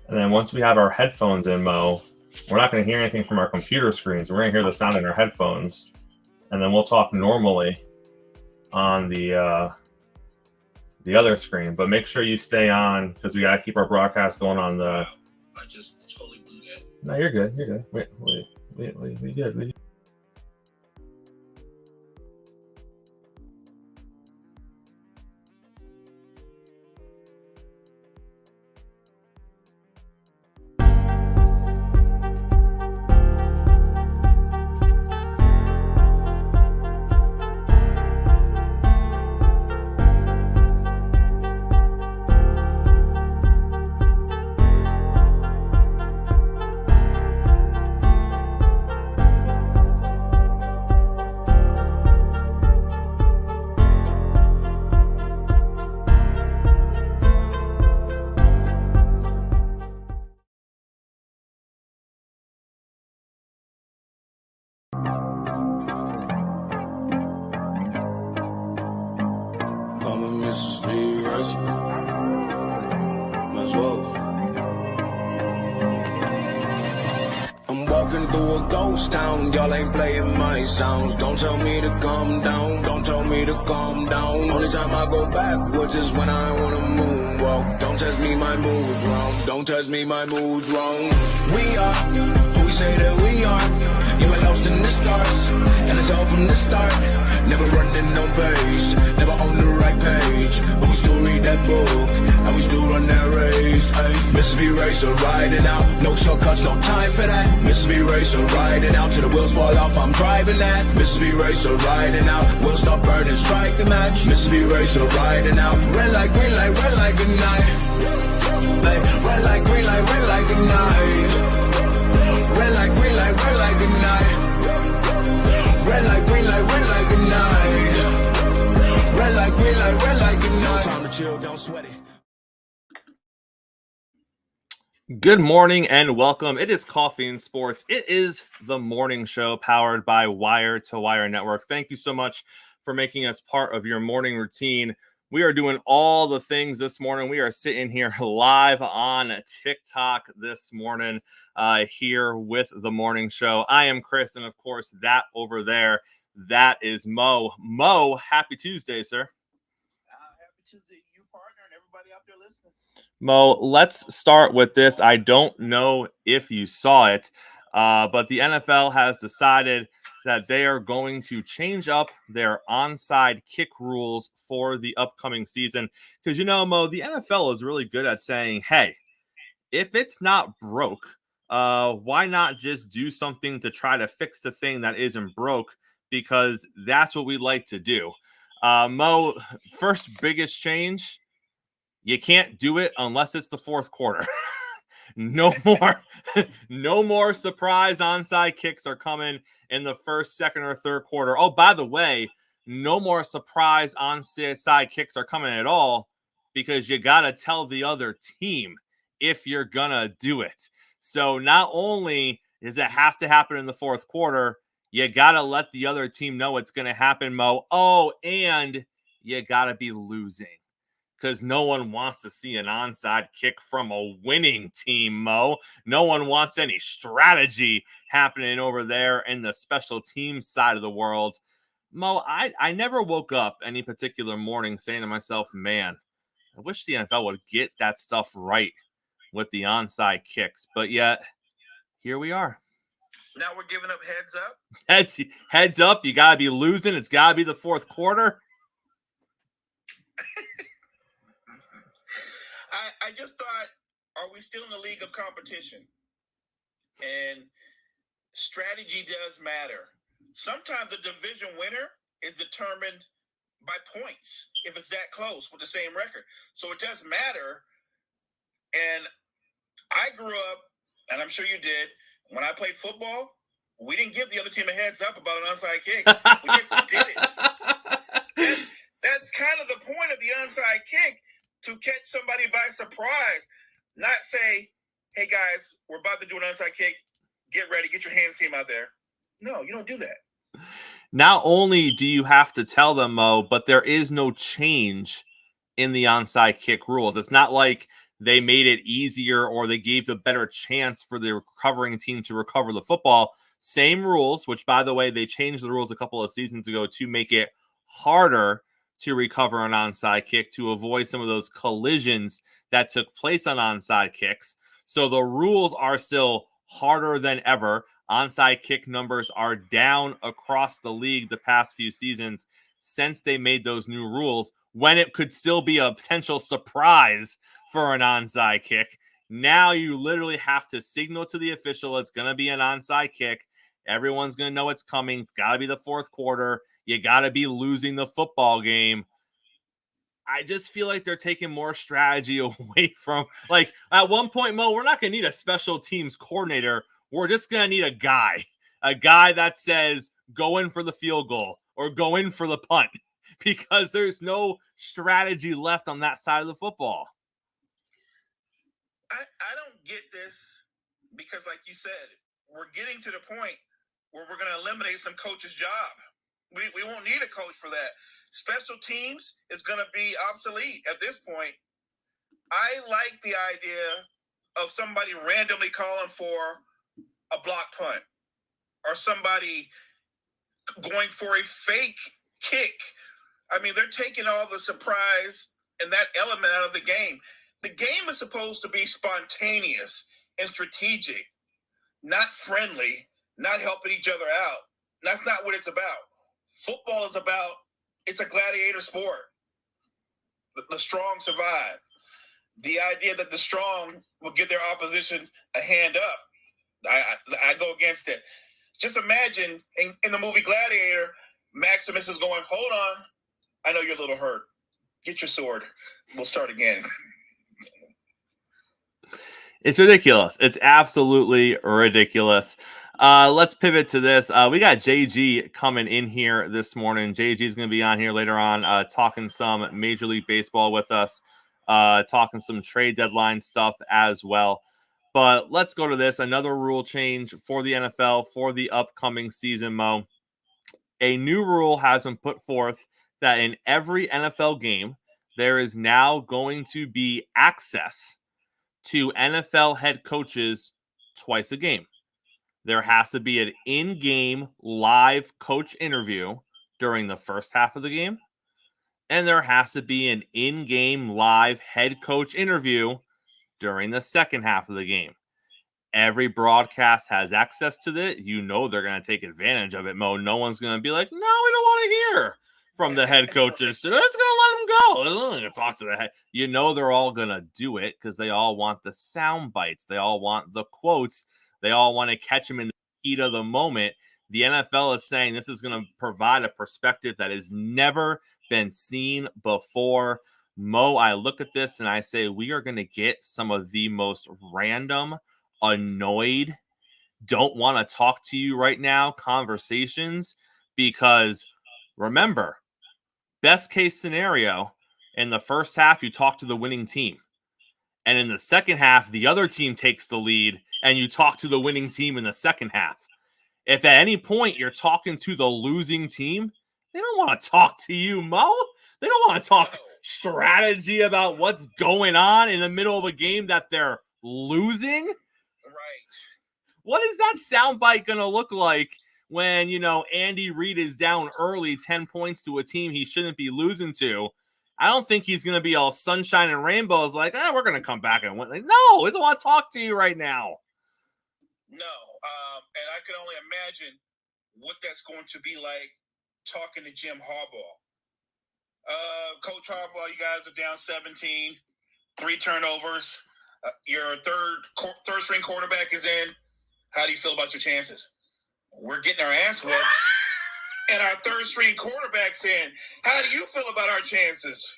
And then once we have our headphones in, Mo, we're not going to hear anything from our computer screens. We're going to hear the sound in our headphones. And then we'll talk normally on the other screen. But make sure you stay on because we got to keep our broadcast going on the... I just totally blew that. No, you're good. You're good. We good. I'm walking through a ghost town, y'all ain't playing my sounds. Don't tell me to calm down, don't tell me to calm down. Only time I go backwards is when I wanna moonwalk. Don't test me, my mood's wrong, don't test me, my mood's wrong. We are who we say that we are. Yeah, we're lost in the stars, and it's all from the start. Never running no pace, never on the right page, but we still read that book, and we still run that race. Ay. Mississippi Racer riding out, no shortcuts, no time for that. Mississippi Racer riding out till the wheels fall off, I'm driving that. Mississippi Racer riding out, we'll stop burning, strike the match. Mississippi Racer riding out, red light, green light, red light, good night. Ay. Red light, green light, red light, good night. Red light, green light, red light, good night. Red light, green light, red light, good night. Red light, green light, red light, good night. Time to chill, don't sweat it. Good morning and welcome. It is Coffee and Sports. It is the morning show powered by Wire to Wire Network. Thank you so much for making us part of your morning routine. We are doing all the things this morning. We are sitting here live on TikTok this morning here with the morning show. I am Chris, and of course, that over there, that is Mo. Mo, happy Tuesday, sir. Happy Tuesday to you, partner, and everybody out there listening. Mo, let's start with this. I don't know if you saw it, but the NFL has decided that they are going to change up their onside kick rules for the upcoming season. Because, you know, Mo, the NFL is really good at saying, hey, if it's not broke, why not just do something to try to fix the thing that isn't broke? Because that's what we like to do. Mo, first biggest change. You can't do it unless it's the fourth quarter. No more surprise onside kicks are coming in the first, second, or third quarter. Oh, by the way, no more surprise onside kicks are coming at all because you got to tell the other team if you're going to do it. So not only does it have to happen in the fourth quarter, you got to let the other team know it's going to happen, Mo. Oh, and you got to be losing. Because no one wants to see an onside kick from a winning team, Mo. No one wants any strategy happening over there in the special teams side of the world. Mo, I never woke up any particular morning saying to myself, man, I wish the NFL would get that stuff right with the onside kicks. But yet, here we are. Now we're giving up heads up? Heads up. You got to be losing. It's got to be the fourth quarter. I just thought, are we still in the league of competition? And strategy does matter. Sometimes the division winner is determined by points if it's that close with the same record. So it does matter. And I grew up, and I'm sure you did, when I played football, we didn't give the other team a heads up about an onside kick. We just did it. That's kind of the point of the onside kick. To catch somebody by surprise, not say, hey, guys, we're about to do an onside kick. Get ready. Get your hands team out there. No, you don't do that. Not only do you have to tell them, Mo, but there is no change in the onside kick rules. It's not like they made it easier or they gave the better chance for the recovering team to recover the football. Same rules, which, by the way, they changed the rules a couple of seasons ago to make it harder to recover an onside kick to avoid some of those collisions that took place on onside kicks. So the rules are still harder than ever. Onside kick numbers are down across the league the past few seasons since they made those new rules, when it could still be a potential surprise for an onside kick. Now you literally have to signal to the official it's going to be an onside kick. Everyone's going to know it's coming. It's got to be the fourth quarter. You got to be losing the football game. I just feel like they're taking more strategy away from, like, at one point, Mo, we're not going to need a special teams coordinator. We're just going to need a guy that says go in for the field goal or go in for the punt, because there's no strategy left on that side of the football. I don't get this because, like you said, we're getting to the point where we're going to eliminate some coach's job. We won't need a coach for that. Special teams is going to be obsolete at this point. I like the idea of somebody randomly calling for a block punt or somebody going for a fake kick. I mean, they're taking all the surprise and that element out of the game. The game is supposed to be spontaneous and strategic, not friendly, not helping each other out. That's not what it's about. Football is about, it's a gladiator sport. The strong survive. The idea that the strong will give their opposition a hand up, I go against it. Just imagine in the movie Gladiator, Maximus is going, hold on, I know you're a little hurt. Get your sword. We'll start again. It's ridiculous. It's absolutely ridiculous. Let's pivot to this. We got JG coming in here this morning. JG is going to be on here later on talking some Major League Baseball with us, talking some trade deadline stuff as well. But let's go to this. Another rule change for the NFL for the upcoming season, Mo. A new rule has been put forth that in every NFL game, there is now going to be access to NFL head coaches twice a game. There has to be an in-game live coach interview during the first half of the game, and there has to be an in-game live head coach interview during the second half of the game. Every broadcast has access to that. You know they're going to take advantage of it, Mo. No one's going to be like, no, we don't want to hear from the head coaches. So let's go let them go. They're going to talk to the head. You know they're all going to do it because they all want the sound bites. They all want the quotes. They all want to catch them in the heat of the moment. The NFL is saying this is going to provide a perspective that has never been seen before. Mo, I look at this and I say we are going to get some of the most random, annoyed, don't want to talk to you right now conversations, because remember, best case scenario, in the first half, you talk to the winning team. And in the second half, the other team takes the lead and you talk to the winning team in the second half. If at any point you're talking to the losing team, they don't want to talk to you, Mo. They don't want to talk strategy about what's going on in the middle of a game that they're losing. Right. What is that soundbite going to look like when, you know, Andy Reid is down early 10 points to a team he shouldn't be losing to? I don't think he's going to be all sunshine and rainbows like, we're going to come back and win. Like, no, he doesn't want to talk to you right now. No. And I can only imagine what that's going to be like talking to Jim Harbaugh. Coach Harbaugh, you guys are down 17, 3 turnovers. Your third string quarterback is in. How do you feel about your chances? We're getting our ass whooped. And our third string quarterback's in. How do you feel about our chances?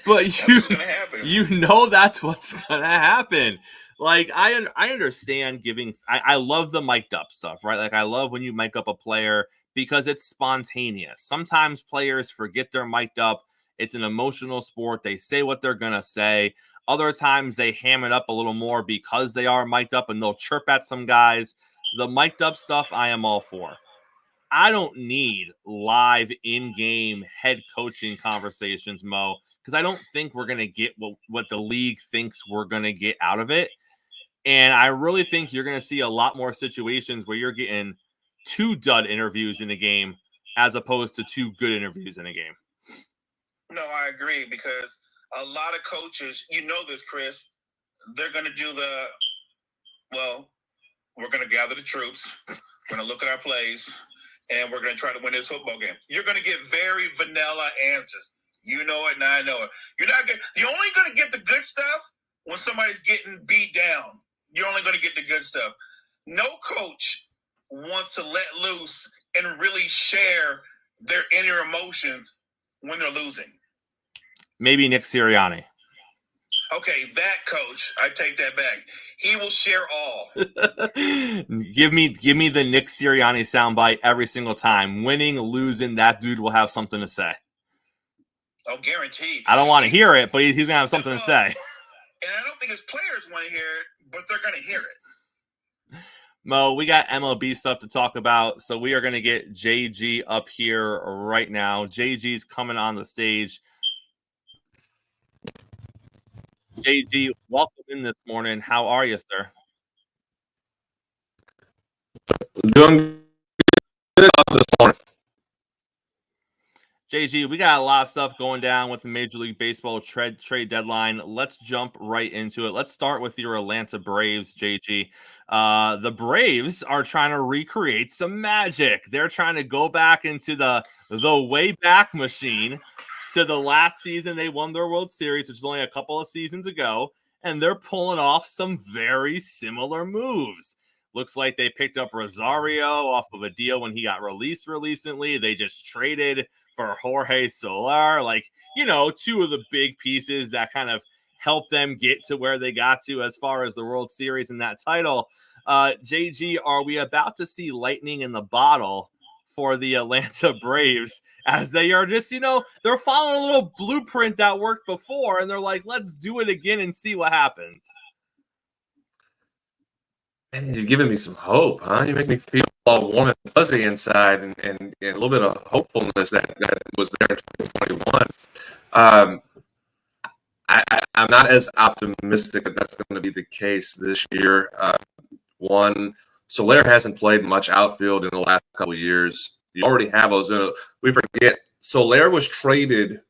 But you know that's what's gonna happen. Like, I understand giving. I love the mic'd up stuff, right? Like, I love when you mic up a player because it's spontaneous. Sometimes players forget they're mic'd up. It's an emotional sport. They say what they're gonna say. Other times they ham it up a little more because they are mic'd up and they'll chirp at some guys. The mic'd up stuff I am all for. I don't need live in-game head coaching conversations, Mo, because I don't think we're going to get what the league thinks we're going to get out of it. And I really think you're going to see a lot more situations where you're getting 2 dud interviews in a game as opposed to 2 good interviews in a game. No, I agree, because a lot of coaches, you know this, Chris, they're going to do we're going to gather the troops, we're going to look at our plays, and we're going to try to win this football game. You're going to get very vanilla answers. You know it, and I know it. You're only going to get the good stuff when somebody's getting beat down. You're only going to get the good stuff. No coach wants to let loose and really share their inner emotions when they're losing. Maybe Nick Sirianni. Okay, that coach, I take that back. He will share all. Give me the Nick Sirianni soundbite every single time. Winning, losing, that dude will have something to say. Oh, guaranteed. I don't want to hear it, but he's going to have something to say. And I don't think his players want to hear it, but they're going to hear it. Mo, we got MLB stuff to talk about, so we are going to get JG up here right now. JG's coming on the stage. JG, welcome in this morning. How are you, sir? Doing good this morning. JG, we got a lot of stuff going down with the Major League Baseball trade deadline. Let's jump right into it. Let's start with your Atlanta Braves, JG. The Braves are trying to recreate some magic. They're trying to go back into the way back machine to the last season they won their World Series, which was only a couple of seasons ago, and they're pulling off some very similar moves. Looks like they picked up Rosario off of a deal when he got released recently. They just traded for Jorge Soler, two of the big pieces that kind of helped them get to where they got to as far as the World Series and that title. JG, are we about to see lightning in the bottle for the Atlanta Braves as they are just, they're following a little blueprint that worked before, and they're like, let's do it again and see what happens? And you're giving me some hope, huh? You make me feel all warm and fuzzy inside, and a little bit of hopefulness that was there in 2021. I'm not as optimistic that that's going to be the case this year. One, Soler hasn't played much outfield in the last couple of years. You already have Ozuna. We forget Soler was traded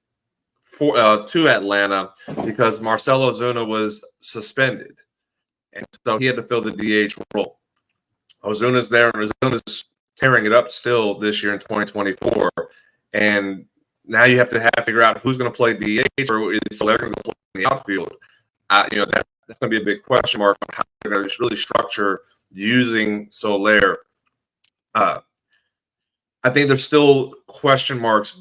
to Atlanta because Marcell Ozuna was suspended. And so he had to fill the DH role. Ozuna's there, and Ozuna's tearing it up still this year in 2024. And now you have to figure out who's going to play DH, or is Soler going to play in the outfield? That's going to be a big question mark on how they're going to really structure using Soler. I think there's still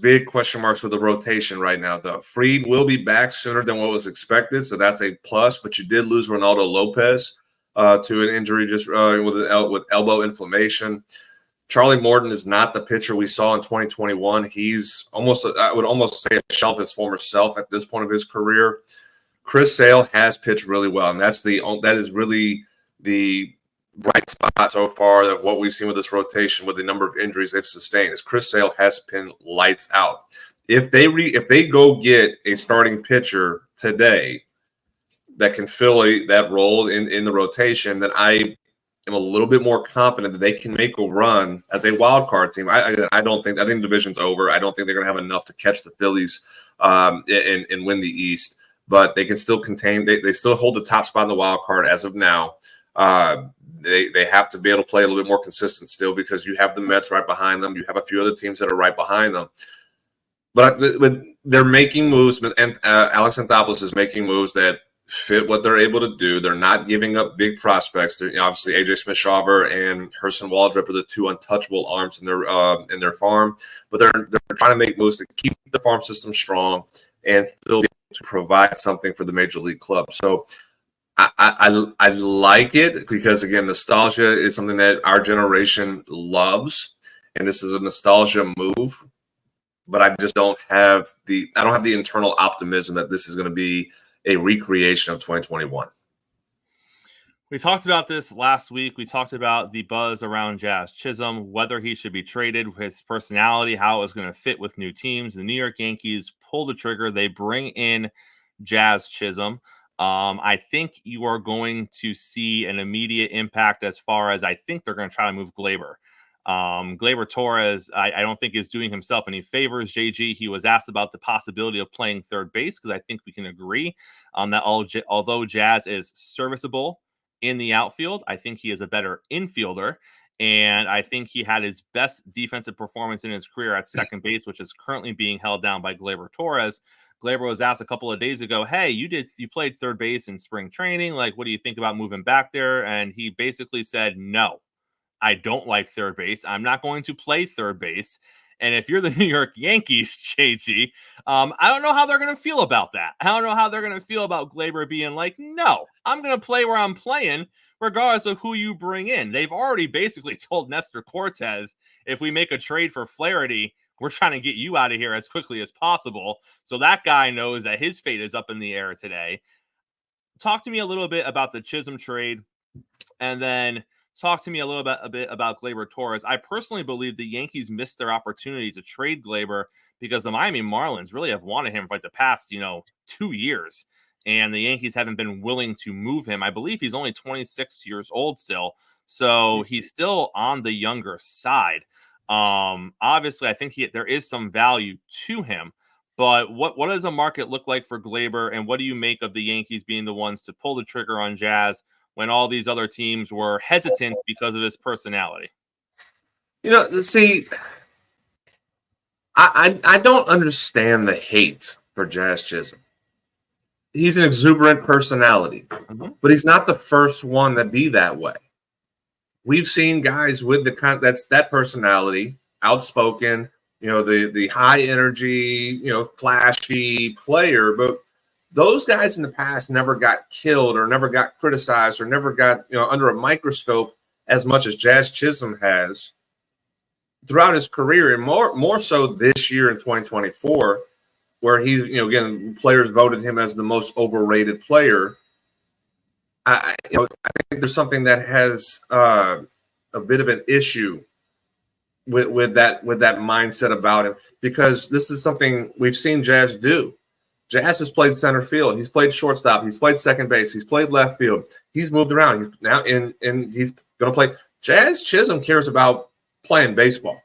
big question marks with the rotation right now, though. Fried will be back sooner than what was expected, so that's a plus. But you did lose Ronaldo Lopez to an injury just with elbow inflammation. Charlie Morton is not the pitcher we saw in 2021. He's I would almost say a shell of his former self at this point of his career. Chris Sale has pitched really well, and that is really the bright spot so far of what we've seen with this rotation with the number of injuries they've sustained is Chris Sale has been lights out. If they go get a starting pitcher today that can fill that role in the rotation, then I am a little bit more confident that they can make a run as a wild card team. I think the division's over. I don't think they're going to have enough to catch the Phillies and win the East, but they can still contain. They still hold the top spot in the wild card as of now. They have to be able to play a little bit more consistent still because you have the Mets right behind them. You have a few other teams that are right behind them. But they're making moves, and Alex Anthopoulos is making moves that fit what they're able to do. They're not giving up big prospects. Obviously, AJ Smith-Shawver and Hurston Waldrop are the two untouchable arms in their farm. But they're trying to make moves to keep the farm system strong and still be able to provide something for the major league club. So I like it because, again, nostalgia is something that our generation loves, and this is a nostalgia move. But I just don't have the internal optimism that this is going to be a recreation of 2021. We talked about this last week. We talked about the buzz around Jazz Chisholm, whether he should be traded, his personality, how it was going to fit with new teams. The New York Yankees pull the trigger. They bring in Jazz Chisholm. I think you are going to see an immediate impact as far as I think they're going to try to move Glaber. Glaber Torres, I don't think is doing himself any favors. JG, he was asked about the possibility of playing third base because I think we can agree that although Jazz is serviceable in the outfield, I think he is a better infielder. And I think he had his best defensive performance in his career at second base, which is currently being held down by Glaber Torres. Glaber was asked a couple of days ago, hey, you played third base in spring training. Like, what do you think about moving back there? And he basically said, no, I don't like third base. I'm not going to play third base. And if you're the New York Yankees, JG, I don't know how they're going to feel about that. I don't know how they're going to feel about Glaber being like, no, I'm going to play where I'm playing, regardless of who you bring in. They've already basically told Nestor Cortez, if we make a trade for Flaherty, we're trying to get you out of here as quickly as possible. So that guy knows that his fate is up in the air today. Talk to me a little bit about the Chisholm trade, and then talk to me a bit about Glaber Torres. I personally believe the Yankees missed their opportunity to trade Glaber because the Miami Marlins really have wanted him for like the past, 2 years. And the Yankees haven't been willing to move him. I believe he's only 26 years old still. So he's still on the younger side. Obviously, I think there is some value to him. But what does a market look like for Glaber? And what do you make of the Yankees being the ones to pull the trigger on Jazz when all these other teams were hesitant because of his personality? See, I don't understand the hate for Jazz Chisholm. He's an exuberant personality, but he's not the first one to be that way. We've seen guys with that personality, outspoken, the high energy, flashy player, but those guys in the past never got killed or never got criticized or never got, under a microscope as much as Jazz Chisholm has throughout his career, and more so this year in 2024, where he's, again, players voted him as the most overrated player. I think there's something that has a bit of an issue with that mindset about him, because this is something we've seen Jazz do. Jazz has played center field. He's played shortstop. He's played second base. He's played left field. He's moved around. He's now and he's going to play. Jazz Chisholm cares about playing baseball,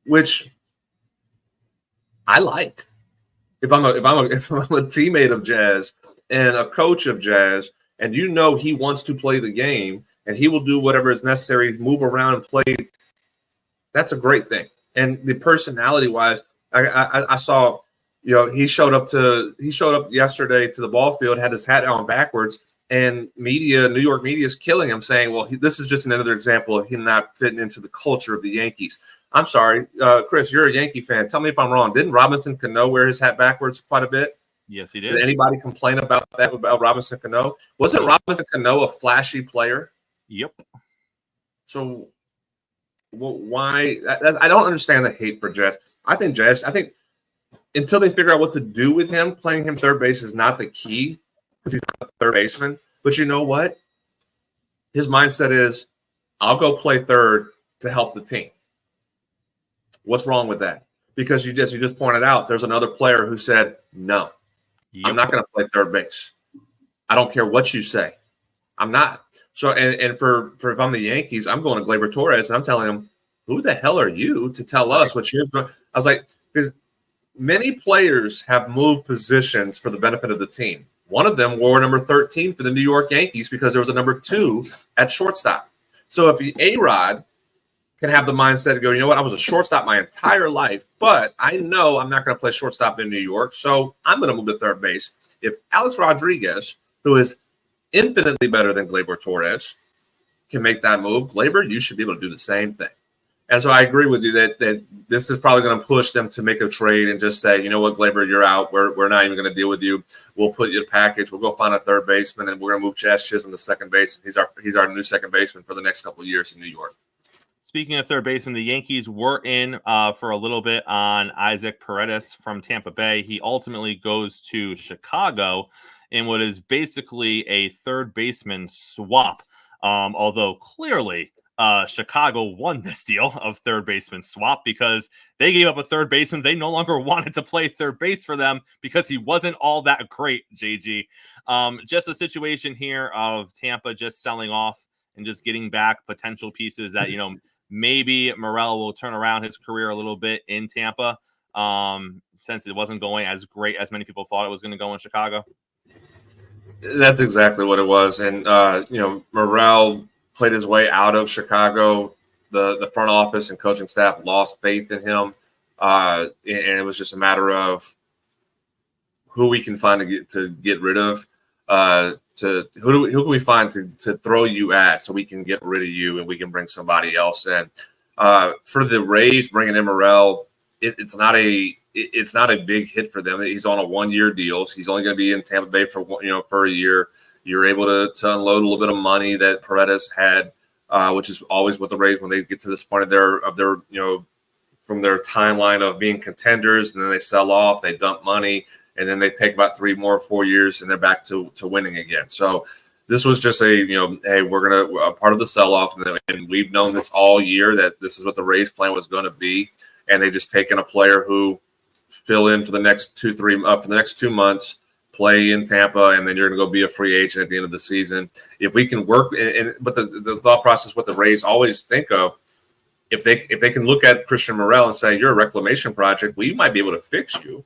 which I like. If I'm a teammate of Jazz and a coach of Jazz, and he wants to play the game and he will do whatever is necessary, move around and play, that's a great thing. And the personality wise, I saw, he showed up yesterday to the ball field, had his hat on backwards, and New York media is killing him, saying, well, this is just another example of him not fitting into the culture of the Yankees. I'm sorry, Chris, you're a Yankee fan. Tell me if I'm wrong. Didn't Robinson Cano wear his hat backwards quite a bit? Yes, he did. Did anybody complain about that, about Robinson Cano? Wasn't Robinson Cano a flashy player? Yep. So why? I don't understand the hate for Jazz. I think until they figure out what to do with him, playing him third base is not the key, because he's not a third baseman. But you know what? His mindset is, I'll go play third to help the team. What's wrong with that? Because you just pointed out, there's another player who said, no, I'm not going to play third base. I don't care what you say. I'm not. So, and for if I'm the Yankees, I'm going to Glaber Torres and I'm telling him, who the hell are you to tell us what you're going? I was like, because many players have moved positions for the benefit of the team. One of them wore number 13 for the New York Yankees because there was a number 2 at shortstop. So if A-Rod can have the mindset to go, you know what, I was a shortstop my entire life, but I know I'm not going to play shortstop in New York, so I'm going to move to third base. If Alex Rodriguez, who is infinitely better than Glaber Torres, can make that move, Glaber, you should be able to do the same thing. And so I agree with you that this is probably going to push them to make a trade and just say, you know what, Glaber, you're out. We're not even going to deal with you. We'll put you in a package. We'll go find a third baseman, and we're going to move Jazz Chisholm to second base. He's our new second baseman for the next couple of years in New York. Speaking of third baseman, the Yankees were in for a little bit on Isaac Paredes from Tampa Bay. He ultimately goes to Chicago. in what is basically a third baseman swap. Although clearly Chicago won this deal of third baseman swap because they gave up a third baseman. They no longer wanted to play third base for them because he wasn't all that great, JG. Just a situation here of Tampa just selling off and just getting back potential pieces that, maybe Morel will turn around his career a little bit in Tampa, since it wasn't going as great as many people thought it was going to go in Chicago. That's exactly what it was. And, Morel played his way out of Chicago. The front office and coaching staff lost faith in him. And it was just a matter of who we can find to get rid of. Who can we find to throw you at so we can get rid of you and we can bring somebody else in. For the Rays, bringing in Morel, it's not a big hit for them. He's on a 1-year deal. So he's only going to be in Tampa Bay for a year. You're able to unload a little bit of money that Paredes had, which is always what the Rays, when they get to this point of their from their timeline of being contenders, and then they sell off, they dump money, and then they take about 3 more, 4 years, and they're back to winning again. So this was just hey, we're going to part of the sell-off, and we've known this all year that this is what the Rays plan was going to be, and they just taken a player who fill in for the next 2 months, play in Tampa, and then you're going to go be a free agent at the end of the season. If we can work, but the thought process, what the Rays always think of, if they can look at Christian Morel and say, you're a reclamation project, we might be able to fix you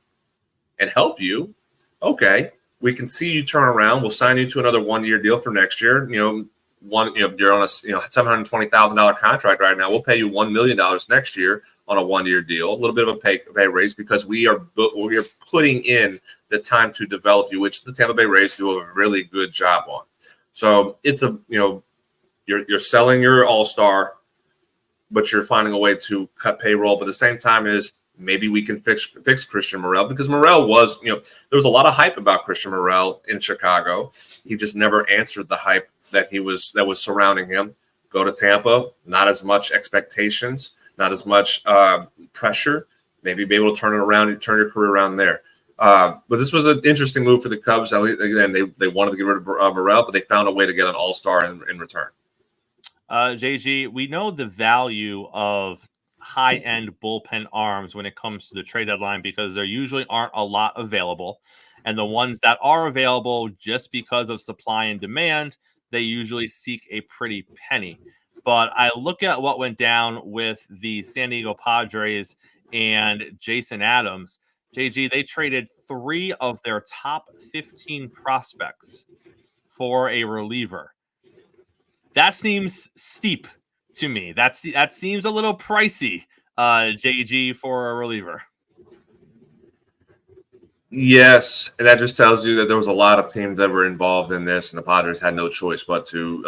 and help you. Okay, we can see you turn around. We'll sign you to another 1-year deal for next year. You're on a $720,000 contract right now. We'll pay you $1 million next year on a 1-year deal. A little bit of a pay raise because we are putting in the time to develop you, which the Tampa Bay Rays do a really good job on. So it's you're selling your all-star, but you're finding a way to cut payroll. But at the same time is maybe we can fix Christian Morel, because Morel was, there was a lot of hype about Christian Morel in Chicago. He just never answered the hype that was surrounding him. Go to Tampa, not as much expectations, not as much pressure. Maybe be able to turn it around and turn your career around there. But this was an interesting move for the Cubs. Again, they wanted to get rid of Morel, but they found a way to get an all-star in return. JG, we know the value of high-end bullpen arms when it comes to the trade deadline because there usually aren't a lot available. And the ones that are available, just because of supply and demand, they usually seek a pretty penny. But I look at what went down with the San Diego Padres and Jason Adams. JG, they traded 3 of their top 15 prospects for a reliever. That seems steep to me. That seems a little pricey, JG, for a reliever. Yes, and that just tells you that there was a lot of teams that were involved in this, and the Padres had no choice but to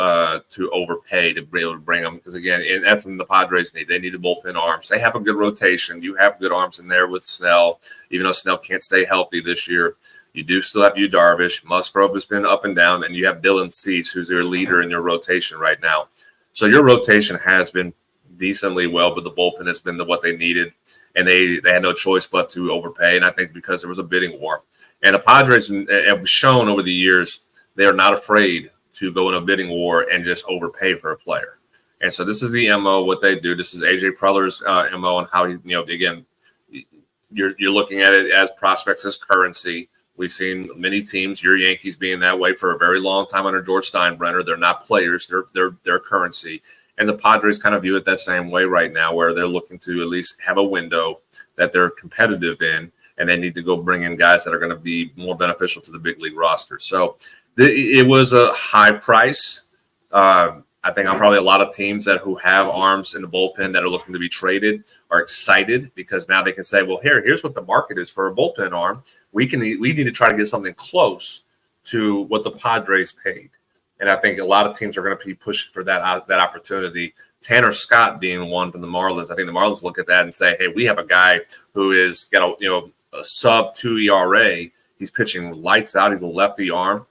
overpay to be able to bring them. Because again, and that's what the Padres need. They need the bullpen arms. They have a good rotation. You have good arms in there with Snell, even though Snell can't stay healthy this year. You do still have Yu Darvish. Musgrove has been up and down, and you have Dylan Cease, who's your leader in your rotation right now. So your rotation has been decently well, but the bullpen has been what they needed. And they had no choice but to overpay. And I think because there was a bidding war. And the Padres have shown over the years they are not afraid to go in a bidding war and just overpay for a player. And so this is the MO, what they do. This is A.J. Preller's MO, and how, again, you're looking at it as prospects as currency. We've seen many teams, your Yankees being that way for a very long time under George Steinbrenner. They're not players. They're currency. And the Padres kind of view it that same way right now, where they're looking to at least have a window that they're competitive in, and they need to go bring in guys that are going to be more beneficial to the big league roster. So it was a high price. I think probably a lot of teams who have arms in the bullpen that are looking to be traded are excited because now they can say, well, here's what the market is for a bullpen arm. We need to try to get something close to what the Padres paid. And I think a lot of teams are going to be pushing for that opportunity. Tanner Scott being one from the Marlins. I think the Marlins look at that and say, hey, we have a guy who is got a sub-2 ERA. He's pitching lights out. He's a lefty arm.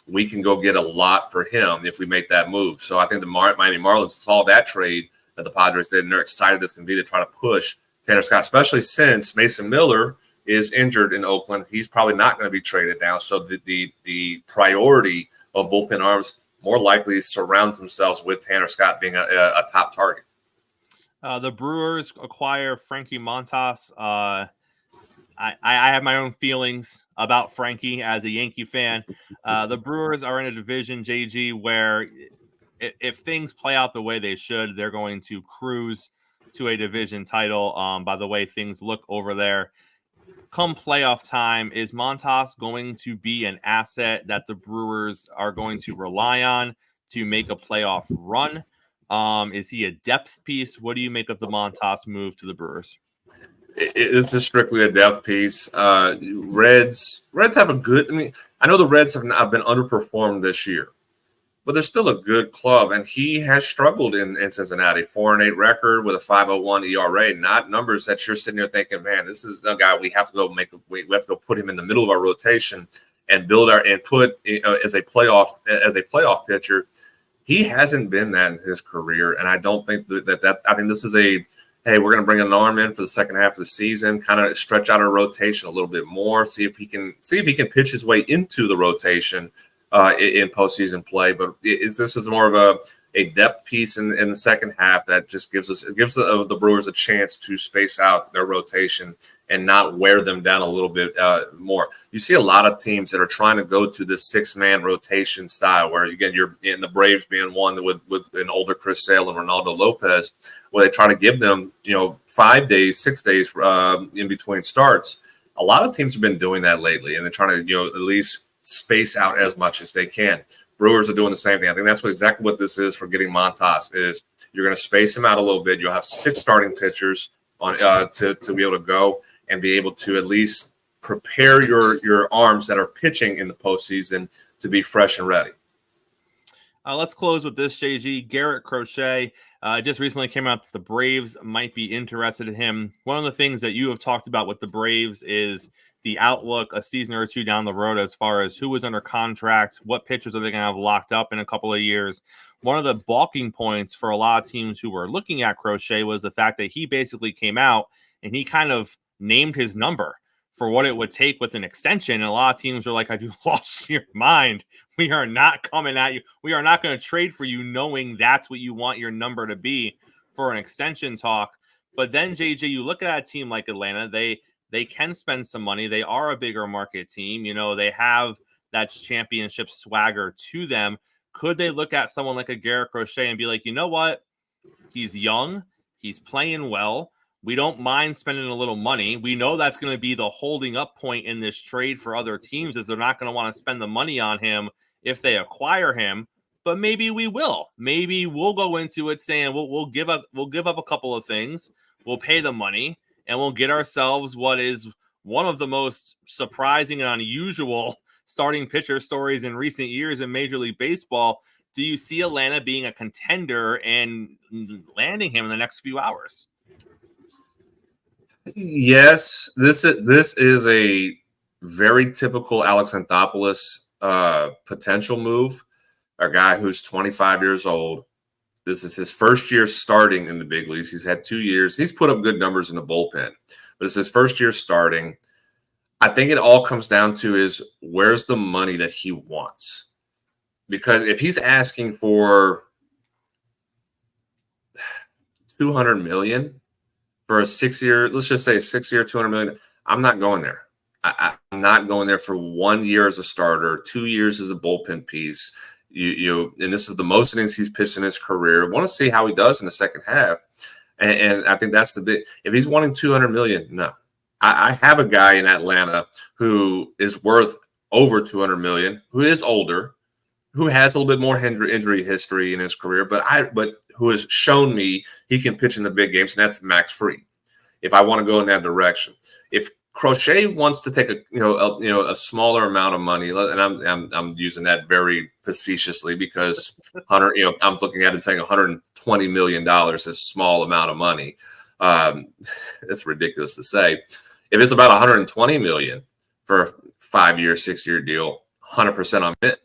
We can go get a lot for him if we make that move. So I think the Miami Marlins saw that trade that the Padres did, and they're excited as can be to try to push Tanner Scott, especially since Mason Miller, is injured in Oakland. He's probably not going to be traded now. So the priority of bullpen arms more likely surrounds themselves with Tanner Scott being a top target. The Brewers acquire Frankie Montas. I have my own feelings about Frankie as a Yankee fan. The Brewers are in a division, JG, where if things play out the way they should, they're going to cruise to a division title. By the way things look over there, come playoff time, is Montas going to be an asset that the Brewers are going to rely on to make a playoff run? Is he a depth piece? What do you make of the Montas move to the Brewers? This is strictly a depth piece. Reds have a good. I mean, I know the Reds have been underperformed this year, but they're still a good club, and he has struggled in Cincinnati. 4-8 record with a 5.01 ERA. Not numbers that you're sitting there thinking, man, this is a guy we have to go we have to go put him in the middle of our rotation and put as a playoff pitcher. He hasn't been that in his career, and I don't think that. I mean, this is hey, we're going to bring an arm in for the second half of the season, kind of stretch out our rotation a little bit more, see if he can pitch his way into the rotation in postseason play. But this is more of a depth piece in the second half that just gives the Brewers a chance to space out their rotation and not wear them down a little bit more. You see a lot of teams that are trying to go to this 6-man rotation style where, again, you're in the Braves being one with an older Chris Sale and Ronaldo Lopez, where they try to give them, 5 days, 6 days in between starts. A lot of teams have been doing that lately, and they're trying to, at least space out as much as they can. Brewers are doing the same thing. I think that's exactly what this is for getting Montas is you're going to space him out a little bit. You'll have 6 starting pitchers on to be able to go and be able to at least prepare your arms that are pitching in the postseason to be fresh and ready. Let's close with this, JG. Garrett Crochet just recently came out that the Braves might be interested in him. One of the things that you have talked about with the Braves is the outlook a season or two down the road as far as who is under contract, what pitchers are they going to have locked up in a couple of years. One of the balking points for a lot of teams who were looking at Crochet was the fact that he basically came out and he kind of named his number for what it would take with an extension. And a lot of teams are like, have you lost your mind? We are not coming at you. We are not going to trade for you knowing that's what you want your number to be for an extension talk. But then, JJ, you look at a team like Atlanta, they can spend some money. They are a bigger market team. They have that championship swagger to them. Could they look at someone like a Garrett Crochet and be like, you know what? He's young. He's playing well. We don't mind spending a little money. We know that's going to be the holding up point in this trade for other teams is they're not going to want to spend the money on him if they acquire him, but maybe we will. Maybe we'll go into it saying we'll give up a couple of things. We'll pay the money and we'll get ourselves what is one of the most surprising and unusual starting pitcher stories in recent years in Major League Baseball. Do you see Atlanta being a contender and landing him in the next few hours? Yes, this is a very typical Alex Anthopoulos potential move. A guy who's 25 years old. This is his first year starting in the big leagues. He's had 2 years. He's put up good numbers in the bullpen, but it's his first year starting. I think it all comes down to is where's the money that he wants? Because if he's asking for $200 million for a 6-year, let's just say a 6-year, $200 million, I'm not going there. I'm not going there for 1 year as a starter, 2 years as a bullpen piece. And this is the most innings he's pitched in his career. I want to see how he does in the second half. And I think that's the big. If he's wanting $200 million, no. I have a guy in Atlanta who is worth over $200 million, who is older, who has a little bit more injury history in his career, but who has shown me he can pitch in the big games, and that's Max Fried. If I want to go in that direction, if Crochet wants to take a smaller amount of money, and I'm using that very facetiously because I'm looking at it saying $120 million is a small amount of money. It's ridiculous to say. If it's about $120 million for a 5-year, 6-year deal, 100% on it.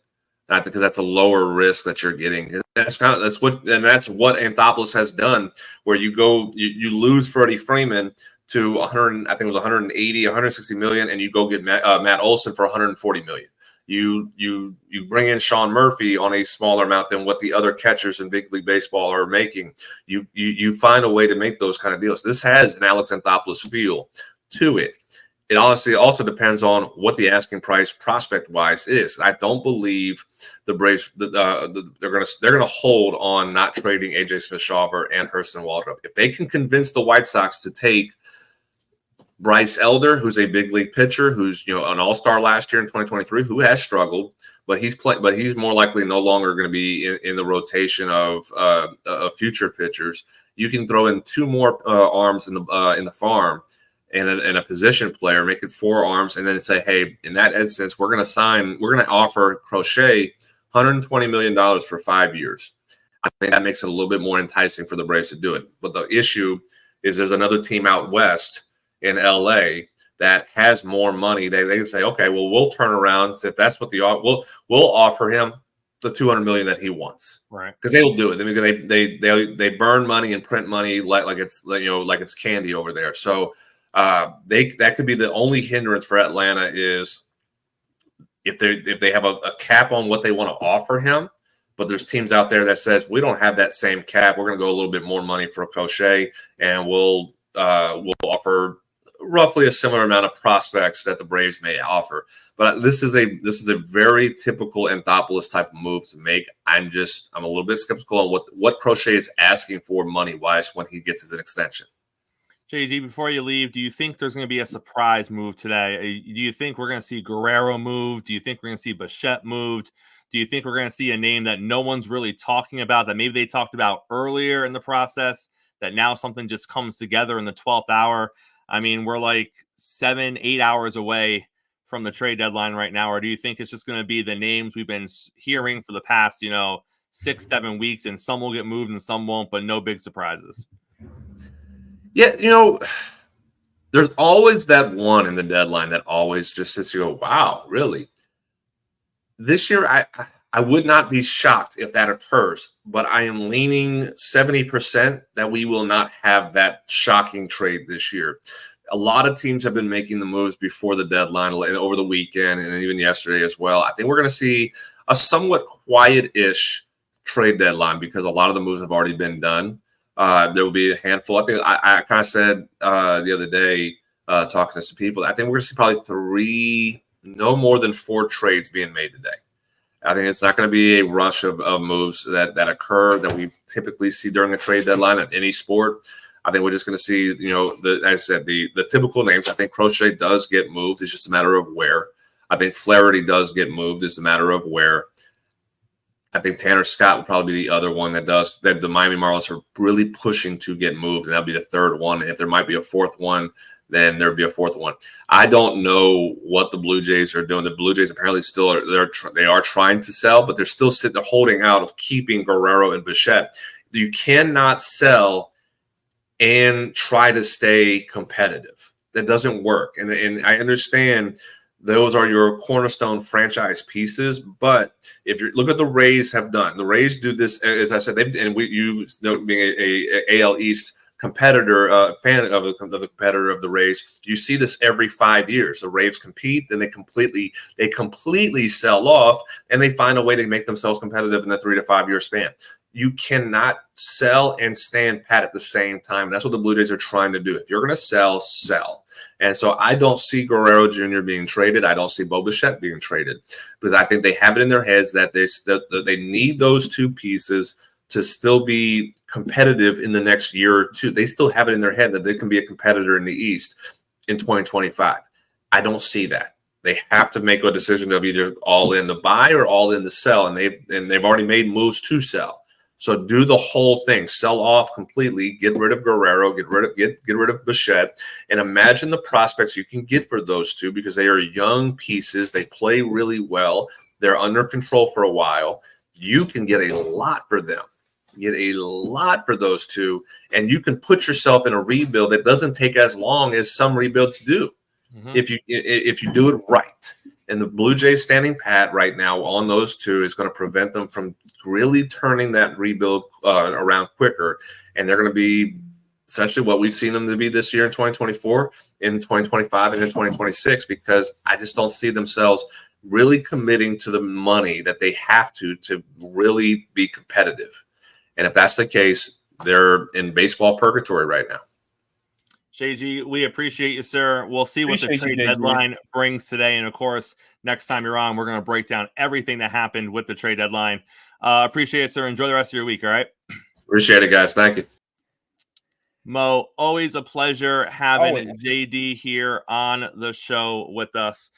Because that's a lower risk that you're getting. That's what Anthopoulos has done, where you lose Freddie Freeman to 100, I think it was 180, 160 million, and you go get Matt Olson for 140 million. You bring in Sean Murphy on a smaller amount than what the other catchers in Big League Baseball are making. You find a way to make those kind of deals. This has an Alex Anthopoulos feel to it. It honestly also depends on what the asking price prospect-wise is. I don't believe the Braves they're gonna hold on not trading AJ Smith-Shawver and Hurston Waldrop. If they can convince the White Sox to take Bryce Elder, who's a big league pitcher, who's an all-star last year in 2023, who has struggled, but he's more likely no longer going to be in the rotation of future pitchers. You can throw in 2 more arms in the farm and a position player, make it 4 arms, and then say, hey, in that instance, we're going to offer Crochet $120 million for 5 years. I think that makes it a little bit more enticing for the Braves to do it. But the issue is there's another team out west in LA that has more money. They can say, okay, well, we'll turn around. So if that's what we'll offer him the $200 million that he wants, right? Because they will do it. I mean, they burn money and print money like it's candy over there. So that could be the only hindrance for Atlanta is if they have a cap on what they want to offer him. But there's teams out there that says we don't have that same cap. We're going to go a little bit more money for Crochet, and we'll offer roughly a similar amount of prospects that the Braves may offer. But this is a very typical Anthopoulos type of move to make. I'm a little bit skeptical on what Crochet is asking for money wise when he gets his extension. JD, before you leave, do you think there's going to be a surprise move today? Do you think we're going to see Guerrero moved? Do you think we're going to see Bichette moved? Do you think we're going to see a name that no one's really talking about, that maybe they talked about earlier in the process, that now something just comes together in the 12th hour? I mean, we're like 7-8 hours away from the trade deadline right now. Or do you think it's just going to be the names we've been hearing for the past, 6-7 weeks, and some will get moved and some won't, but no big surprises? Yeah, there's always that one in the deadline that always just sits you go, wow, really? This year, I would not be shocked if that occurs, but I am leaning 70% that we will not have that shocking trade this year. A lot of teams have been making the moves before the deadline and over the weekend and even yesterday as well. I think we're going to see a somewhat quiet-ish trade deadline because a lot of the moves have already been done. There will be a handful. I think I kind of said the other day talking to some people, I think we're going to see probably 3, no more than 4 trades being made today. I think it's not going to be a rush of moves that occur that we typically see during a trade deadline in any sport. I think we're just going to see, as I said, the typical names. I think Crochet does get moved. It's just a matter of where. I think Flaherty does get moved. It's a matter of where. I think Tanner Scott will probably be the other one that the Miami Marlins are really pushing to get moved, and that'll be the third one. If there might be a fourth one, then there'll be a fourth one. I don't know what the Blue Jays are doing. The Blue Jays apparently still they are trying to sell, but they're holding out of keeping Guerrero and Bichette. You cannot sell and try to stay competitive. That doesn't work. And I understand those are your cornerstone franchise pieces, but if you look at the Rays have done, the Rays do this, as I said, being a AL East competitor, fan of the competitor of the Rays, you see this every 5 years. The Rays compete, then they completely sell off, and they find a way to make themselves competitive in the 3 to 5 year span. You cannot sell and stand pat at the same time. That's what the Blue Jays are trying to do. If you're going to sell. And so I don't see Guerrero Jr. being traded. I don't see Bo Bichette being traded because I think they have it in their heads that they need those 2 pieces to still be competitive in the next year or 2. They still have it in their head that they can be a competitor in the East in 2025. I don't see that. They have to make a decision of either all in to buy or all in to sell, and they've already made moves to sell. So do the whole thing, sell off completely, get rid of Guerrero, get rid of Bichette, and imagine the prospects you can get for those 2 because they are young pieces. They play really well. They're under control for a while. You can get a lot for them. Get a lot for those 2, and you can put yourself in a rebuild that doesn't take as long as some rebuilds do if you do it right. And the Blue Jays standing pat right now on those 2 is going to prevent them from really turning that rebuild around quicker. And they're going to be essentially what we've seen them to be this year in 2024, in 2025, and in 2026, because I just don't see themselves really committing to the money that they have to really be competitive. And if that's the case, they're in baseball purgatory right now. Shay G, we appreciate you, sir. We'll see what the trade deadline brings today. And of course, next time you're on, we're going to break down everything that happened with the trade deadline. Appreciate it, sir. Enjoy the rest of your week. All right. Appreciate it, guys. Thank you. Mo, always a pleasure having JD here on the show with us.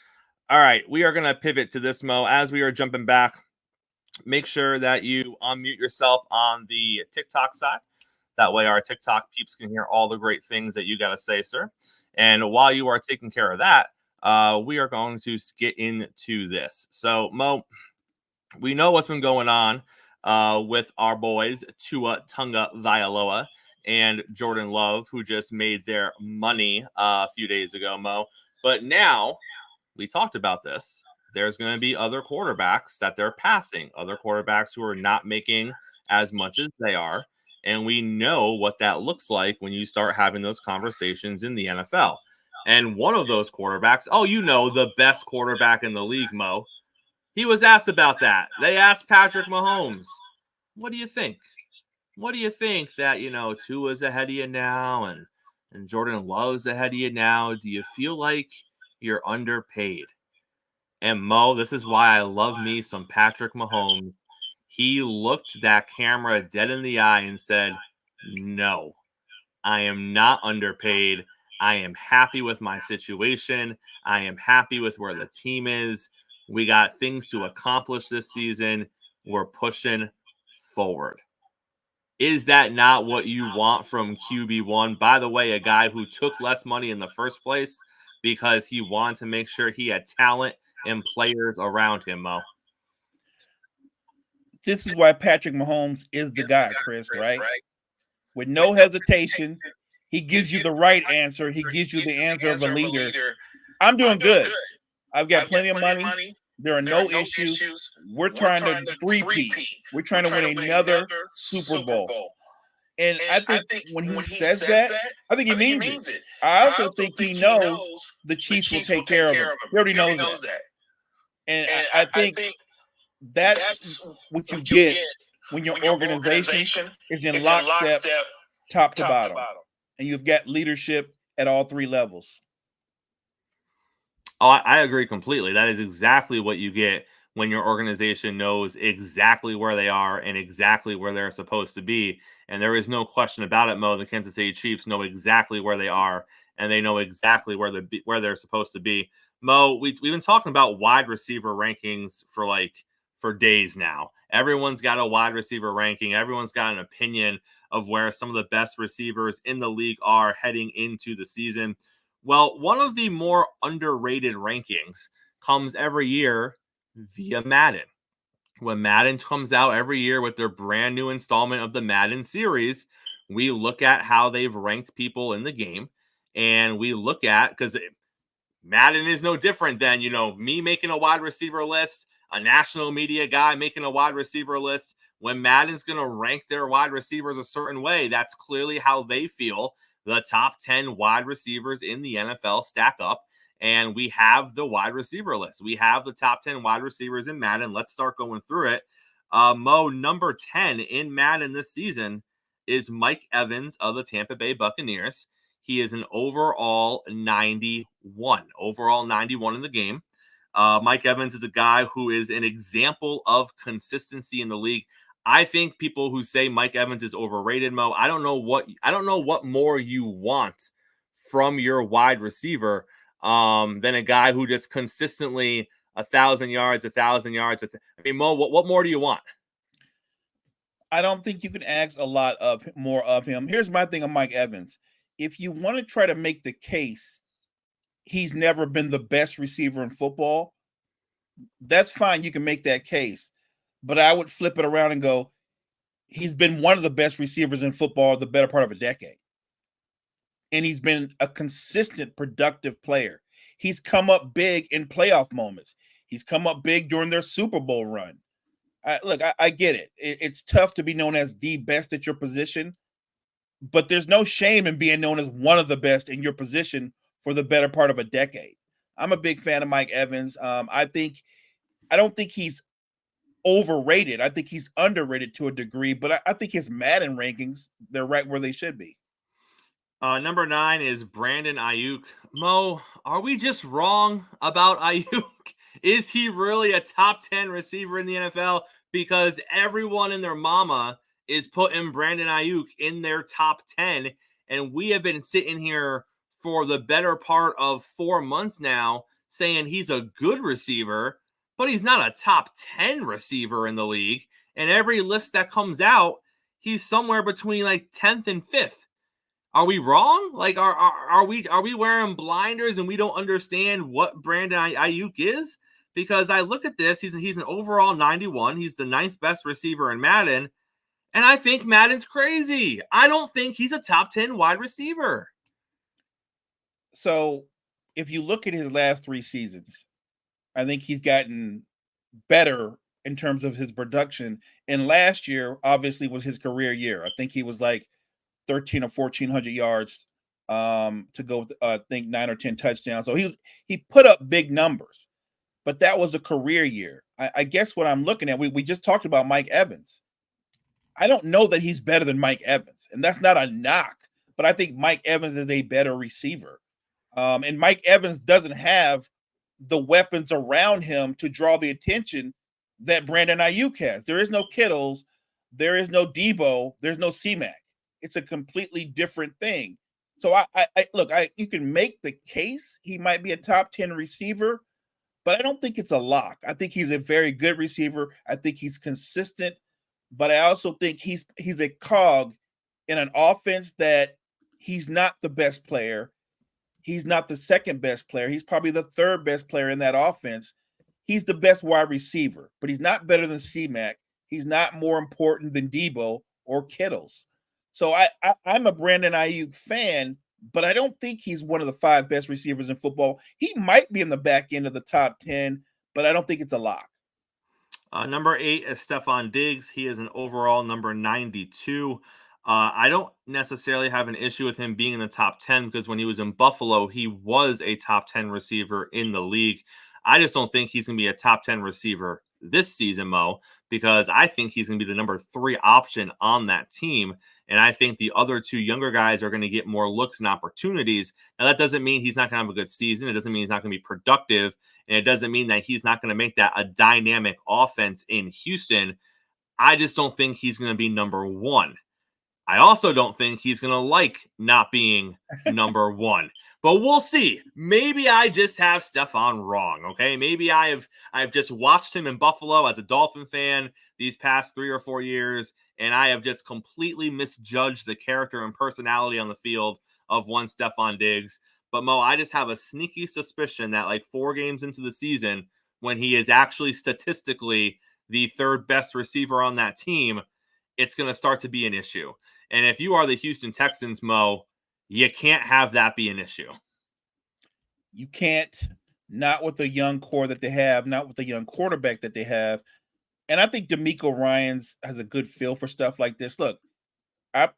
All right. We are going to pivot to this, Mo, as we are jumping back. Make sure that you unmute yourself on the TikTok side. That way our TikTok peeps can hear all the great things that you got to say, sir. And while you are taking care of that, we are going to get into this. So, Mo, we know what's been going on with our boys, Tua Tagovailoa and Jordan Love, who just made their money a few days ago, Mo. But now, we talked about this. There's going to be other quarterbacks that they're passing, other quarterbacks who are not making as much as they are. And we know what that looks like when you start having those conversations in the NFL. And one of those quarterbacks, the best quarterback in the league, Mo, he was asked about that. They asked Patrick Mahomes, what do you think? What do you think that, Tua's ahead of you now and Jordan Love's ahead of you now? Do you feel like you're underpaid? And Mo, this is why I love me some Patrick Mahomes. He looked that camera dead in the eye and said, no, I am not underpaid. I am happy with my situation. I am happy with where the team is. We got things to accomplish this season. We're pushing forward. Is that not what you want from QB1? By the way, a guy who took less money in the first place because he wanted to make sure he had talent and players around him, Mo. This is why Patrick Mahomes is the guy, Chris, right? With no hesitation, he gives you the right answer. He gives you the answer of a leader. I'm doing good. I've got plenty of money. There are no issues. We're trying to three-peat. We're trying to win another Super Bowl. And I think when he says that, I think he means it. I also think he knows the Chiefs will take care of him. He already knows that. And I think that's what you get when your organization is in lockstep, top to bottom. And you've got leadership at all three levels. Oh, I agree completely. That is exactly what you get when your organization knows exactly where they are and exactly where they're supposed to be. And there is no question about it, Mo. The Kansas City Chiefs know exactly where they are, and they know exactly where they're supposed to be. Mo, we've been talking about wide receiver rankings for days now. Everyone's got a wide receiver ranking. Everyone's got an opinion of where some of the best receivers in the league are heading into the season. Well, one of the more underrated rankings comes every year via Madden. When Madden comes out every year with their brand new installment of the Madden series, we look at how they've ranked people in the game. And we look at, because Madden is no different than, me making a wide receiver list, a national media guy making a wide receiver list. When Madden's going to rank their wide receivers a certain way, that's clearly how they feel the top 10 wide receivers in the NFL stack up. And we have the wide receiver list. We have the top 10 wide receivers in Madden. Let's start going through it. Mo, number 10 in Madden this season is Mike Evans of the Tampa Bay Buccaneers. He is an overall 91 in the game. Mike Evans is a guy who is an example of consistency in the league. I think people who say Mike Evans is overrated, Mo, I don't know what more you want from your wide receiver than a guy who just consistently 1,000 yards. I mean, Mo, what more do you want? I don't think you can ask a lot more of him. Here's my thing on Mike Evans. If you want to try to make the case he's never been the best receiver in football, that's fine. You can make that case. But I would flip it around and go, he's been one of the best receivers in football the better part of a decade. And he's been a consistent, productive player. He's come up big in playoff moments. He's come up big during their Super Bowl run. I get it. It's tough to be known as the best at your position, but there's no shame in being known as one of the best in your position for the better part of a decade. I'm a big fan of Mike Evans. I don't think he's overrated. I think he's underrated to a degree, but I think his Madden rankings, they're right where they should be. Number 9 is Brandon Ayuk. Mo, are we just wrong about Ayuk? Is he really a top 10 receiver in the NFL? Because everyone and their mama is putting Brandon Ayuk in their top 10. And we have been sitting here for the better part of 4 months now saying he's a good receiver, but he's not a top 10 receiver in the league. And every list that comes out, he's somewhere between like 10th and 5th. Are we wrong? Like, are we wearing blinders and we don't understand what Brandon Ayuk is? Because I look at this, he's an overall 91. He's the 9th best receiver in Madden, and I think Madden's crazy. I don't think he's a top 10 wide receiver. So, if you look at his last 3 seasons, I think he's gotten better in terms of his production. And last year, obviously, was his career year. I think he was like 13 or 1,400 yards to go with, I think 9 or 10 touchdowns. So he put up big numbers, but that was a career year. I guess what I'm looking at, we just talked about Mike Evans. I don't know that he's better than Mike Evans, and that's not a knock, but I think Mike Evans is a better receiver. And Mike Evans doesn't have the weapons around him to draw the attention that Brandon Ayuk has. There is no Kittles, there is no Debo, there's no C-Mac. It's a completely different thing. So you can make the case he might be a top 10 receiver, but I don't think it's a lock. I think he's a very good receiver. I think he's consistent, but I also think he's a cog in an offense that he's not the best player. He's not the second best player. He's probably the 3rd best player in that offense. He's the best wide receiver, but he's not better than C-Mac. He's not more important than Debo or Kittles. So I'm a Brandon Ayuk fan, but I don't think he's one of the 5 best receivers in football. He might be in the back end of the top 10, but I don't think it's a lock. Number 8 is Stephon Diggs. He is an overall number 92. I don't necessarily have an issue with him being in the top 10 because when he was in Buffalo, he was a top 10 receiver in the league. I just don't think he's going to be a top 10 receiver this season, Mo, because I think he's going to be the number 3 option on that team. And I think the other 2 younger guys are going to get more looks and opportunities. Now, that doesn't mean he's not going to have a good season. It doesn't mean he's not going to be productive. And it doesn't mean that he's not going to make that a dynamic offense in Houston. I just don't think he's going to be number 1. I also don't think he's going to like not being number 1. But we'll see. Maybe I just have Stephon wrong, okay? Maybe I've just watched him in Buffalo as a Dolphin fan these past 3 or 4 years, and I have just completely misjudged the character and personality on the field of one Stephon Diggs. But, Mo, I just have a sneaky suspicion that like 4 games into the season, when he is actually statistically the 3rd best receiver on that team, it's going to start to be an issue. And if you are the Houston Texans, Mo, you can't have that be an issue. You can't, not with the young core that they have, not with the young quarterback that they have. And I think DeMeco Ryans has a good feel for stuff like this. Look,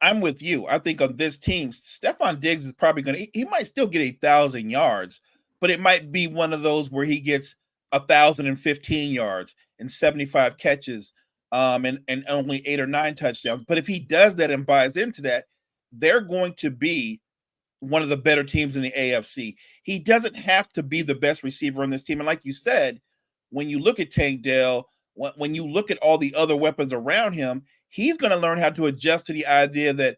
I'm with you. I think on this team, Stephon Diggs is probably he might still get 1,000 yards, but it might be one of those where he gets 1,015 yards and 75 catches and only 8 or 9 touchdowns. But if he does that and buys into that, they're going to be one of the better teams in the AFC. He doesn't have to be the best receiver on this team. And like you said, when you look at Tank Dell, when you look at all the other weapons around him, he's going to learn how to adjust to the idea that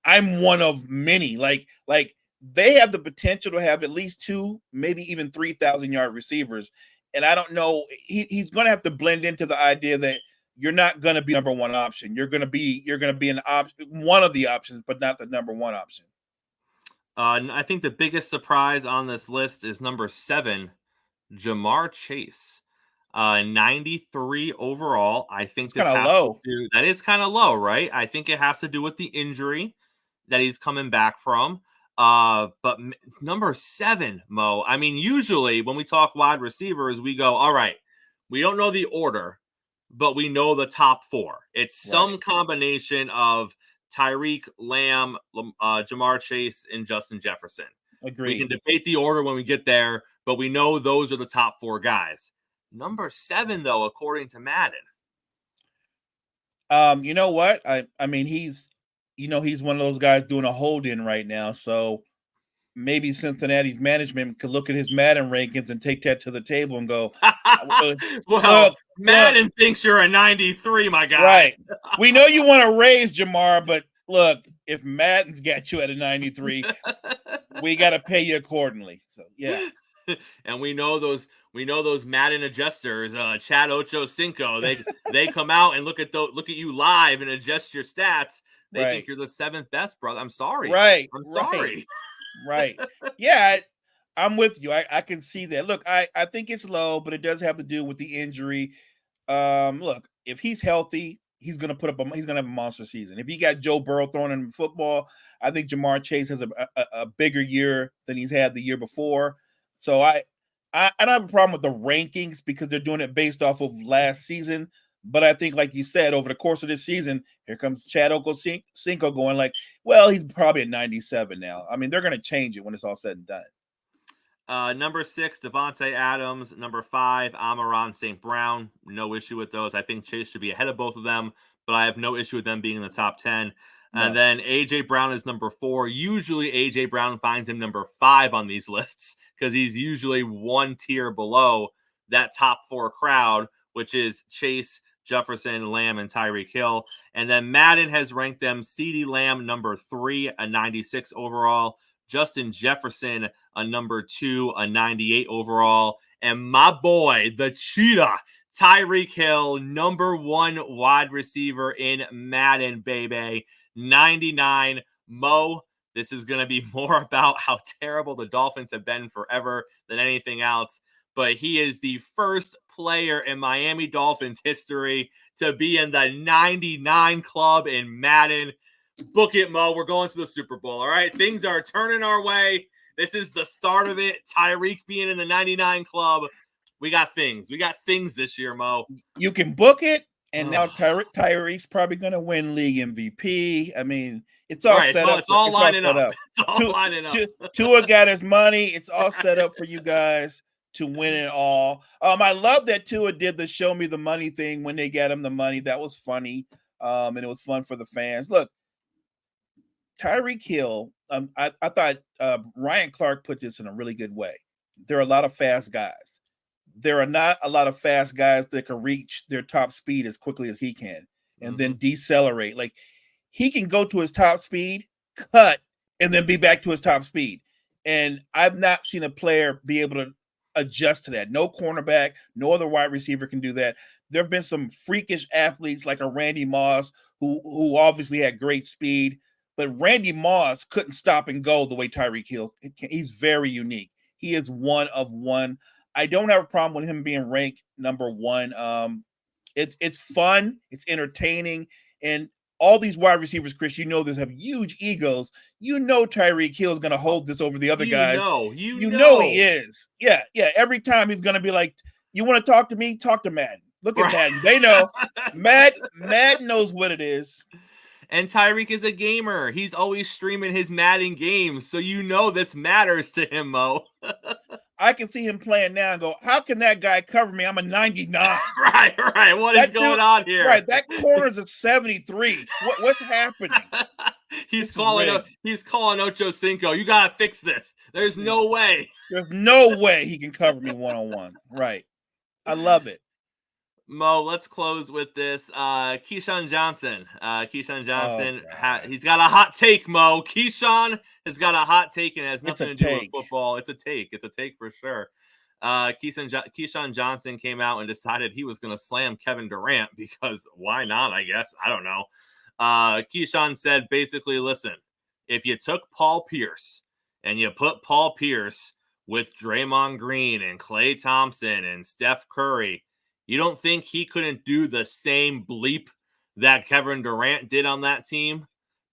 I'm one of many. Like they have the potential to have at least 2, maybe even 3,000-yard receivers. And I don't know, he's going to have to blend into the idea that you're not going to be number 1 option. You're going to be an option, one of the options, but not the number 1 option. I think the biggest surprise on this list is number 7, Ja'Marr Chase. 93 overall. I think that's kind of low. That is kind of low, right? I think it has to do with the injury that he's coming back from. But it's number 7, Mo. I mean, usually when we talk wide receivers, we go, all right, we don't know the order, but we know the top 4. It's some combination of Tyreek, Lamb, Jamar Chase, and Justin Jefferson. Agreed. We can debate the order when we get there, but we know those are the top 4 guys. Number 7, though, according to Madden. You know what? I mean, he's one of those guys doing a hold-in right now. So maybe Cincinnati's management could look at his Madden rankings and take that to the table and go, well, Madden thinks you're a 93, my guy. Right. We know you want to raise Jamar, but look, if Madden's got you at a 93, we got to pay you accordingly. So yeah. And we know those Madden adjusters, Chad Ochocinco, they come out and look at you live and adjust your stats. They think you're the 7th best, brother. I'm sorry. Right. I'm sorry. Right. Yeah, I'm with you. I can see that. Look, I think it's low, but it does have to do with the injury. Look, if he's healthy, he's gonna have a monster season. If he got Joe Burrow throwing him football, I think Jamar Chase has a bigger year than he's had the year before. So I don't have a problem with the rankings because they're doing it based off of last season. But I think, like you said, over the course of this season, here comes Chad Ochocinco going like, well, he's probably at 97 now. I mean, they're going to change it when it's all said and done. Number 6, Devontae Adams. Number 5, Amon-Ra St. Brown. No issue with those. I think Chase should be ahead of both of them, but I have no issue with them being in the top 10. No. And then A.J. Brown is number 4. Usually A.J. Brown finds him number 5 on these lists because he's usually one tier below that top 4 crowd, which is Chase, Jefferson, Lamb, and Tyreek Hill. And then Madden has ranked them CeeDee Lamb number 3, a 96 overall. Justin Jefferson, a number 2, a 98 overall. And my boy, the cheetah, Tyreek Hill, number 1 wide receiver in Madden, baby. 99. Mo, this is going to be more about how terrible the Dolphins have been forever than anything else. But he is the first player in Miami Dolphins history to be in the 99 club in Madden. Book it, Mo. We're going to the Super Bowl, all right? Things are turning our way. This is the start of it. Tyreek being in the 99 club. We got things. We got things this year, Mo. You can book it, and now Tyreek's probably going to win league MVP. I mean, it's all set up. It's all lining up. It's all lining up. Tua got his money. It's all set up for you guys to win it all. I love that Tua did the show me the money thing when they got him the money. That was funny. And it was fun for the fans. Look, Tyreek Hill, I thought Ryan Clark put this in a really good way. There are a lot of fast guys. There are not a lot of fast guys that can reach their top speed as quickly as he can and then decelerate. Like, he can go to his top speed, cut, and then be back to his top speed. And I've not seen a player be able to adjust to that. No cornerback, no other wide receiver can do that. There have been some freakish athletes like a Randy Moss who obviously had great speed, but Randy Moss couldn't stop and go the way Tyreek Hill. He's very unique. He is one of one. I don't have a problem with him being ranked number 1. It's fun, it's entertaining, and all these wide receivers, Chris, this have huge egos. Tyreek Hill is going to hold this over the other guys. You know he is. Yeah. Every time he's going to be like, you want to talk to me? Talk to Madden. Look at Madden. They know. Madden knows what it is. And Tyreek is a gamer. He's always streaming his Madden games, so this matters to him, Mo. I can see him playing now and go, how can that guy cover me? I'm a 99. Right. What is going on here? Right, that corner's a 73. What's happening? He's calling Ochocinco. You gotta fix this. There's no way. There's no way he can cover me one-on-one. Right. I love it. Mo, let's close with this. Keyshawn Johnson. He's got a hot take, Mo. Keyshawn has got a hot take and has nothing to do with football. It's a take. It's a take for sure. Keyshawn Johnson came out and decided he was going to slam Kevin Durant because why not, I guess. I don't know. Keyshawn said basically, listen, if you took Paul Pierce and you put Paul Pierce with Draymond Green and Klay Thompson and Steph Curry, you don't think he couldn't do the same bleep that Kevin Durant did on that team?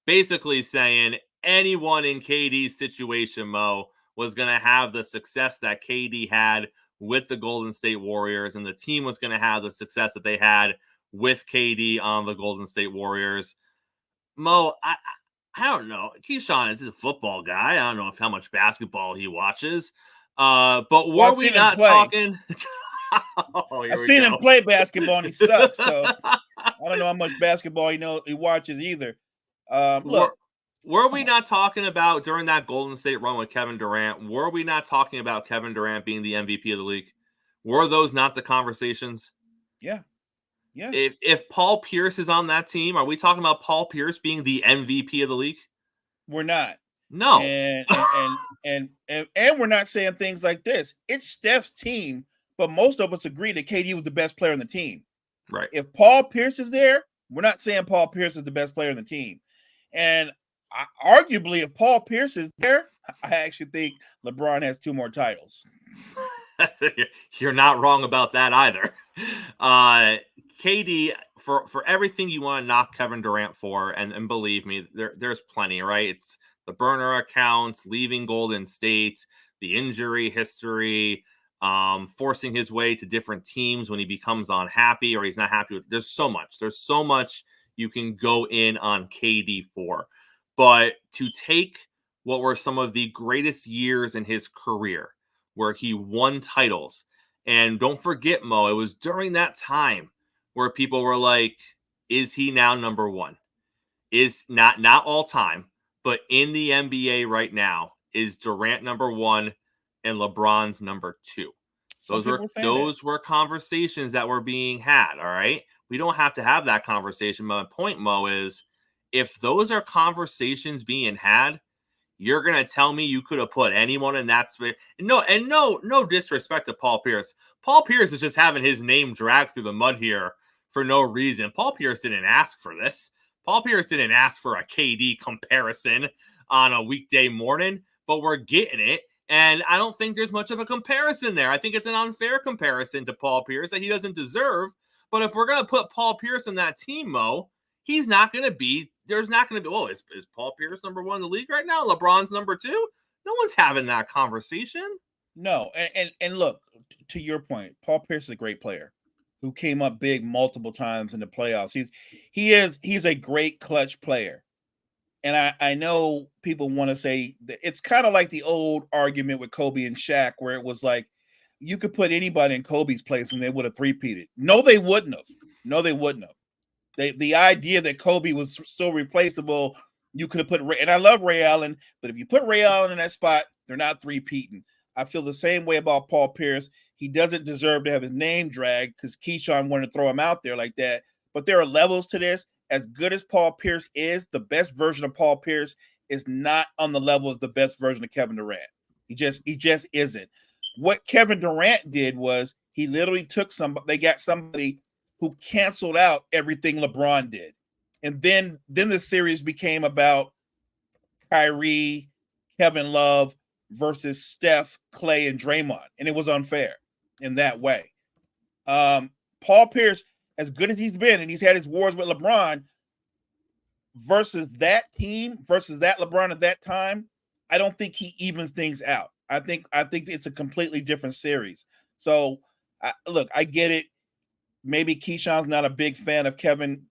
Basically saying anyone in KD's situation, Mo, was going to have the success that KD had with the Golden State Warriors, and the team was going to have the success that they had with KD on the Golden State Warriors. Mo, I don't know. Keyshawn is a football guy. I don't know how much basketball he watches. But were we not talking? I've seen him play basketball and he sucks. So I don't know how much basketball he watches either. Look, were we not talking about during that Golden State run with Kevin Durant? Were we not talking about Kevin Durant being the MVP of the league? Were those not the conversations? Yeah. Yeah. If Paul Pierce is on that team, are we talking about Paul Pierce being the MVP of the league? We're not. No. And we're not saying things like this. It's Steph's team, but most of us agree that KD was the best player on the team. Right. If Paul Pierce is there, we're not saying Paul Pierce is the best player on the team. And arguably, if Paul Pierce is there, I actually think LeBron has 2 more titles. You're not wrong about that either. KD, for everything you want to knock Kevin Durant for, and believe me, there's plenty, right? It's the burner accounts, leaving Golden State, the injury history, forcing his way to different teams when he becomes unhappy or he's not happy with. There's so much you can go in on KD for. But to take what were some of the greatest years in his career, where he won titles, and don't forget, Mo, it was during that time where people were like, is he now number one? Is not all time, but in the NBA right now, is Durant number one and LeBron's number two? Those were conversations that were being had, all right? We don't have to have that conversation. My point, Mo, is if those are conversations being had, you're going to tell me you could have put anyone in that space. No disrespect to Paul Pierce. Paul Pierce is just having his name dragged through the mud here for no reason. Paul Pierce didn't ask for this. Paul Pierce didn't ask for a KD comparison on a weekday morning, but we're getting it. And I don't think there's much of a comparison there. I think it's an unfair comparison to Paul Pierce that he doesn't deserve. But if we're going to put Paul Pierce in that team, Mo, he's not going to be, there's not going to be, oh, is Paul Pierce number one in the league right now? LeBron's number two? No one's having that conversation. No. And look, to your point, Paul Pierce is a great player who came up big multiple times in the playoffs. He's a great clutch player. And I know people want to say that it's kind of like the old argument with Kobe and Shaq, where it was like, you could put anybody in Kobe's place and they would have three-peated. No, they wouldn't have. The idea that Kobe was so replaceable, you could have put Ray, and I love Ray Allen, but if you put Ray Allen in that spot, they're not three-peating. I feel the same way about Paul Pierce. He doesn't deserve to have his name dragged because Keyshawn wanted to throw him out there like that. But there are levels to this. As good as Paul Pierce is, the best version of Paul Pierce is not on the level as the best version of Kevin Durant. He just isn't. What Kevin Durant did was he literally took they got somebody who canceled out everything LeBron did. And then the series became about Kyrie, Kevin Love versus Steph, Clay, and Draymond. And it was unfair in that way. Paul Pierce, as good as he's been, and he's had his wars with LeBron, versus that team, versus that LeBron at that time, I don't think he evens things out. I think it's a completely different series. So, look, I get it. Maybe Keyshawn's not a big fan of Kevin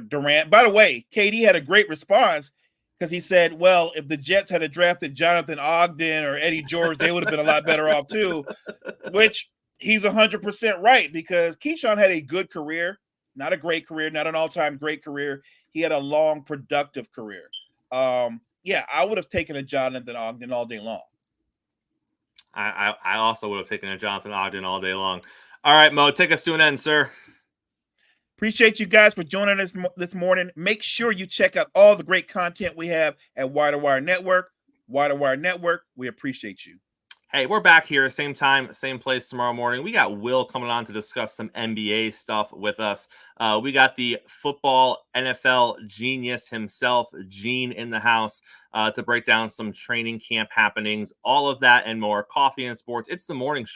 Durant. By the way, KD had a great response because he said, well, if the Jets had drafted Jonathan Ogden or Eddie George, they would have been a lot better off too, which he's 100% right, because Keyshawn had a good career, not a great career, not an all-time great career. He had a long, productive career. Yeah, I would have taken a Jonathan Ogden all day long. I also would have taken a Jonathan Ogden all day long. All right, Mo, take us to an end, sir. Appreciate you guys for joining us this morning. Make sure you check out all the great content we have at Wire to Wire Network. Wire to Wire Network, we appreciate you. Hey, we're back here, same time, same place tomorrow morning. We got Will coming on to discuss some NBA stuff with us. We got the football NFL genius himself, Gene, in the house to break down some training camp happenings, all of that and more. Coffee and Sports. It's the morning show.